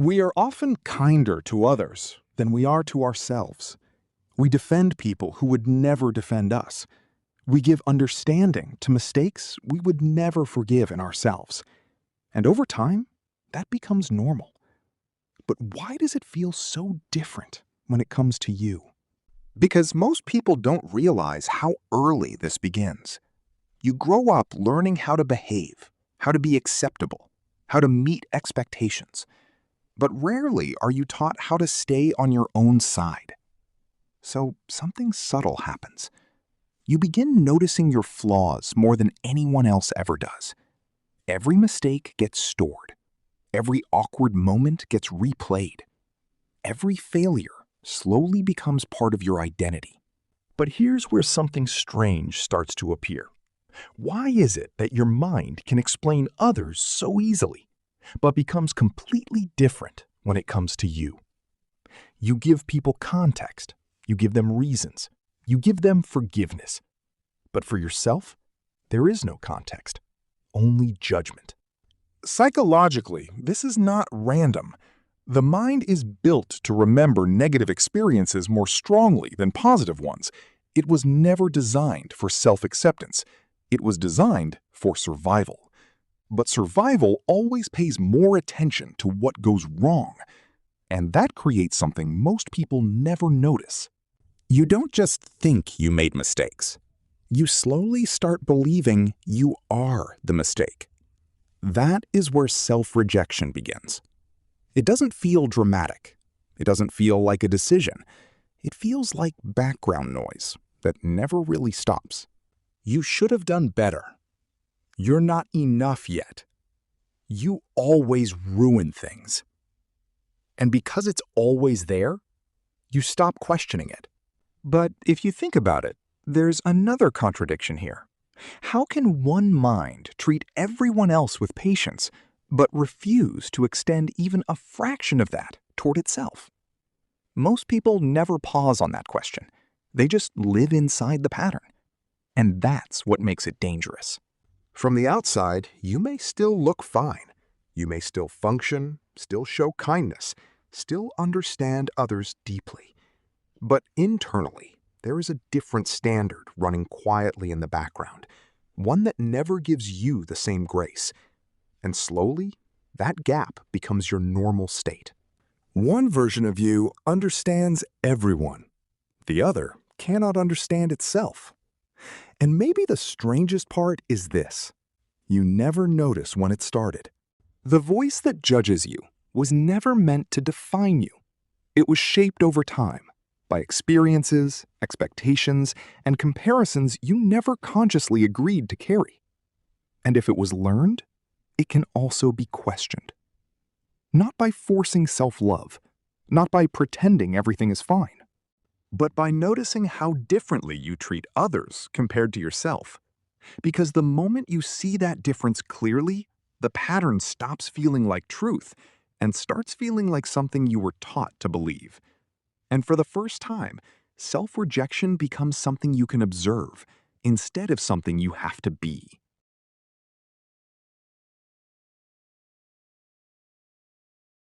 We are often kinder to others than we are to ourselves. We defend people who would never defend us. We give understanding to mistakes we would never forgive in ourselves. And over time, that becomes normal. But why does it feel so different when it comes to you? Because most people don't realize how early this begins. You grow up learning how to behave, how to be acceptable, how to meet expectations. But rarely are you taught how to stay on your own side. So something subtle happens. You begin noticing your flaws more than anyone else ever does. Every mistake gets stored. Every awkward moment gets replayed. Every failure slowly becomes part of your identity. But here's where something strange starts to appear. Why is it that your mind can explain others so easily, but becomes completely different when it comes to you? You give people context, you give them reasons, you give them forgiveness. But for yourself, there is no context, only judgment. Psychologically, this is not random. The mind is built to remember negative experiences more strongly than positive ones. It was never designed for self-acceptance. It was designed for survival. But survival always pays more attention to what goes wrong. And that creates something most people never notice. You don't just think you made mistakes. You slowly start believing you are the mistake. That is where self-rejection begins. It doesn't feel dramatic. It doesn't feel like a decision. It feels like background noise that never really stops. You should have done better. You're not enough yet. You always ruin things. And because it's always there, you stop questioning it. But if you think about it, there's another contradiction here. How can one mind treat everyone else with patience, but refuse to extend even a fraction of that toward itself? Most people never pause on that question. They just live inside the pattern. And that's what makes it dangerous. From the outside, you may still look fine. You may still function, still show kindness, still understand others deeply. But internally, there is a different standard running quietly in the background, one that never gives you the same grace. And slowly, that gap becomes your normal state. One version of you understands everyone. The other cannot understand itself. And maybe the strangest part is this. You never notice when it started. The voice that judges you was never meant to define you. It was shaped over time by experiences, expectations, and comparisons you never consciously agreed to carry. And if it was learned, it can also be questioned. Not by forcing self-love, not by pretending everything is fine, but by noticing how differently you treat others compared to yourself. Because the moment you see that difference clearly, the pattern stops feeling like truth and starts feeling like something you were taught to believe. And for the first time, self-rejection becomes something you can observe instead of something you have to be.